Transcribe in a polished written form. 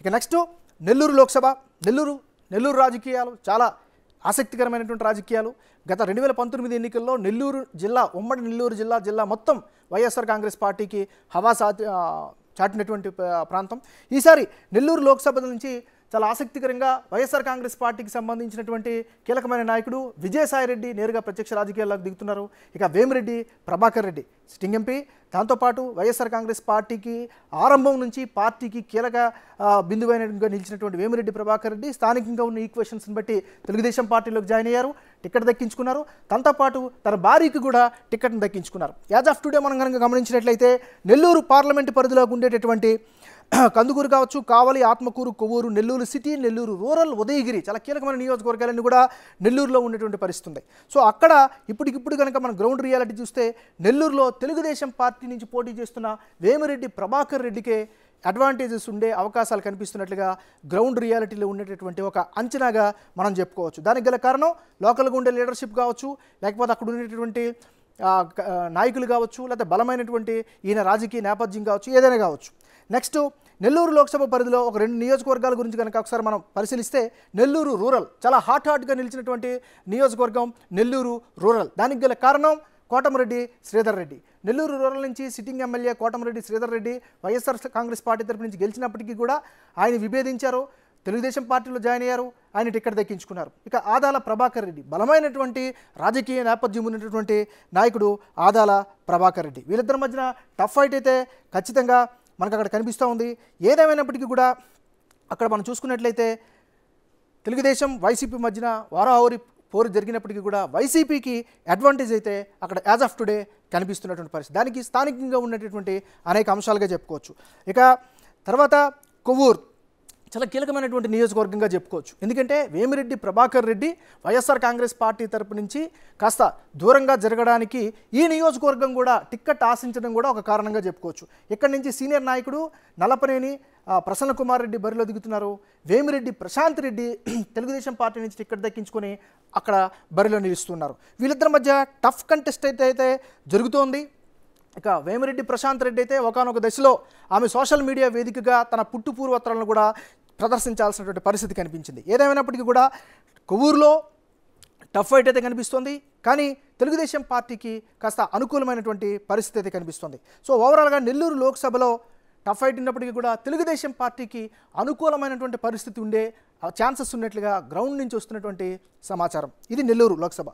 ఇక నెక్స్ట్ నెల్లూరు లోక్సభ, నెల్లూరు రాజకీయాలు చాలా ఆసక్తికరమైనటువంటి రాజకీయాలు. గత 2019 ఎన్నికల్లో నెల్లూరు జిల్లా, ఉమ్మడి నెల్లూరు జిల్లా మొత్తం వైఎస్ఆర్ కాంగ్రెస్ పార్టీకి హవా చాటినటువంటి ప్రాంతం. ఈసారి నెల్లూరు లోక్సభ నుంచి చాలా ఆసక్తికరంగా వైఎస్ఆర్ కాంగ్రెస్ పార్టీకి సంబంధించినటువంటి కీలకమైన నాయకుడు విజయసాయిరెడ్డి నేరుగా ప్రత్యక్ష రాజకీయాల్లోకి దిగుతున్నారు. ఇక వేమిరెడ్డి ప్రభాకర్ రెడ్డి సిట్టింగ్ ఎంపీ, దాంతోపాటు వైఎస్ఆర్ కాంగ్రెస్ పార్టీకి ఆరంభం నుంచి పార్టీకి కీలక బిందువైనగా నిలిచినటువంటి వేమిరెడ్డి ప్రభాకర్ రెడ్డి స్థానికంగా ఉన్న ఈక్వేషన్స్ని బట్టి తెలుగుదేశం పార్టీలోకి జాయిన్ అయ్యారు, టికెట్ దక్కించుకున్నారు. దాంతోపాటు తన భార్యకి కూడా టికెట్ను దక్కించుకున్నారు. యాజ్ ఆఫ్ టుడే మనం కనుక గమనించినట్లయితే నెల్లూరు పార్లమెంటు పరిధిలోకి ఉండేటటువంటి కందుకూరు కావచ్చు, కావలి, ఆత్మకూరు, కొవ్వూరు, నెల్లూరు సిటీ, నెల్లూరు రూరల్, ఉదయగిరి చాలా కీలకమైన నియోజకవర్గాలన్నీ కూడా నెల్లూరులో ఉన్నటువంటి పరిస్థితి ఉంది. సో అక్కడ ఇప్పటికిప్పుడు కనుక మనం గ్రౌండ్ రియాలిటీ చూస్తే నెల్లూరులో తెలుగుదేశం పార్టీ నుంచి పోటీ చేస్తున్న వేమిరెడ్డి ప్రభాకర్ రెడ్డికే అడ్వాంటేజెస్ ఉండే అవకాశాలు కనిపిస్తున్నట్లుగా గ్రౌండ్ రియాలిటీలో ఉండేటటువంటి ఒక అంచనాగా మనం చెప్పుకోవచ్చు. దానికి గల కారణం లోకల్గా ఉండే లీడర్షిప్ కావచ్చు, లేకపోతే అక్కడ ఉండేటటువంటి నాయకులు కావచ్చు, లేకపోతే బలమైనటువంటి ఈయన రాజకీయ నేపథ్యం కావచ్చు, ఏదైనా కావచ్చు. నెక్స్ట్ నెల్లూరు లోక్సభ పరిధిలో ఒక 2 నియోజకవర్గాల గురించి కనుక ఒకసారి మనం పరిశీలిస్తే నెల్లూరు రూరల్ చాలా హాట్గా నిలిచినటువంటి నియోజకవర్గం నెల్లూరు రూరల్. దానికి గల కారణం కోటమిరెడ్డి శ్రీధర్ రెడ్డి. నెల్లూరు రూరల్ నుంచి sitting MLA Kotamreddy Sridhar Reddy YSR Congress party తరపు నుంచి గెలిచినప్పటికీ కూడా ఆయన విభేదించారు, తెలుగుదేశం పార్టీలో జాయిన్ అయ్యారు, ఆయన టికెట్ దక్కించుకున్నారు. ఇక ఆదాల ప్రభాకర్ రెడ్డి బలమైనటువంటి రాజకీయ నేపథ్యం ఉన్నటువంటి నాయకుడు ఆదాల ప్రభాకర్ రెడ్డి. వీళ్ళిద్దరి మధ్యన టఫ్ ఫైట్ అయితే ఖచ్చితంగా మనకు అక్కడ కనిపిస్తూ ఉంది. ఏదేమైనప్పటికీ కూడా అక్కడ మనం చూసుకున్నట్లయితే తెలుగుదేశం వైసీపీ మధ్యన వారాహోరి పోరు జరిగినప్పటికీ కూడా వైసీపీకి అడ్వాంటేజ్ అయితే అక్కడ యాజ్ ఆఫ్ టుడే కనిపిస్తున్నటువంటి పరిస్థితి. దానికి స్థానికంగా ఉన్నటువంటి అనేక అంశాలుగా చెప్పుకోవచ్చు. ఇక తర్వాత కొవ్వూరు చాలా కీలకమైనటువంటి నియోజకవర్గంగా చెప్పుకోవచ్చు. ఎందుకంటే వేమిరెడ్డి ప్రభాకర్ రెడ్డి వైఎస్ఆర్ కాంగ్రెస్ పార్టీ తరపు నుంచి కాస్త దూరంగా జరగడానికి ఈ నియోజకవర్గం కూడా టిక్కెట్ ఆశించడం కూడా ఒక కారణంగా చెప్పుకోవచ్చు. ఇక్కడి నుంచి సీనియర్ నాయకుడు నలపనేని ప్రసన్న కుమార్ రెడ్డి బరిలో దిగుతున్నారు. వేమిరెడ్డి ప్రశాంత్ రెడ్డి తెలుగుదేశం పార్టీ నుంచి టిక్కెట్ దక్కించుకొని అక్కడ బరిలో నిలుస్తున్నారు. వీళ్ళిద్దరి మధ్య టఫ్ కంటెస్ట్ అయితే జరుగుతోంది. ఇక వేమిరెడ్డి ప్రశాంత్ రెడ్డి అయితే ఒకానొక దశలో ఆమె సోషల్ మీడియా వేదికగా తన పుట్టు పూర్వోత్తరాలను కూడా ప్రదర్శించాల్సినటువంటి పరిస్థితి కనిపించింది. ఏదేమైనప్పటికీ కూడా కొవ్వూరులో టఫ్ ఫైట్ అయితే కనిపిస్తుంది, కానీ తెలుగుదేశం పార్టీకి కాస్త అనుకూలమైనటువంటి పరిస్థితి అయితే కనిపిస్తుంది. సో ఓవరాల్గా నెల్లూరు లోక్సభలో టఫ్ ఫైట్ ఉన్నప్పటికీ కూడా తెలుగుదేశం పార్టీకి అనుకూలమైనటువంటి పరిస్థితి ఉండే ఛాన్సెస్ ఉన్నట్లుగా గ్రౌండ్ నుంచి వస్తున్నటువంటి సమాచారం. ఇది నెల్లూరు లోక్సభ.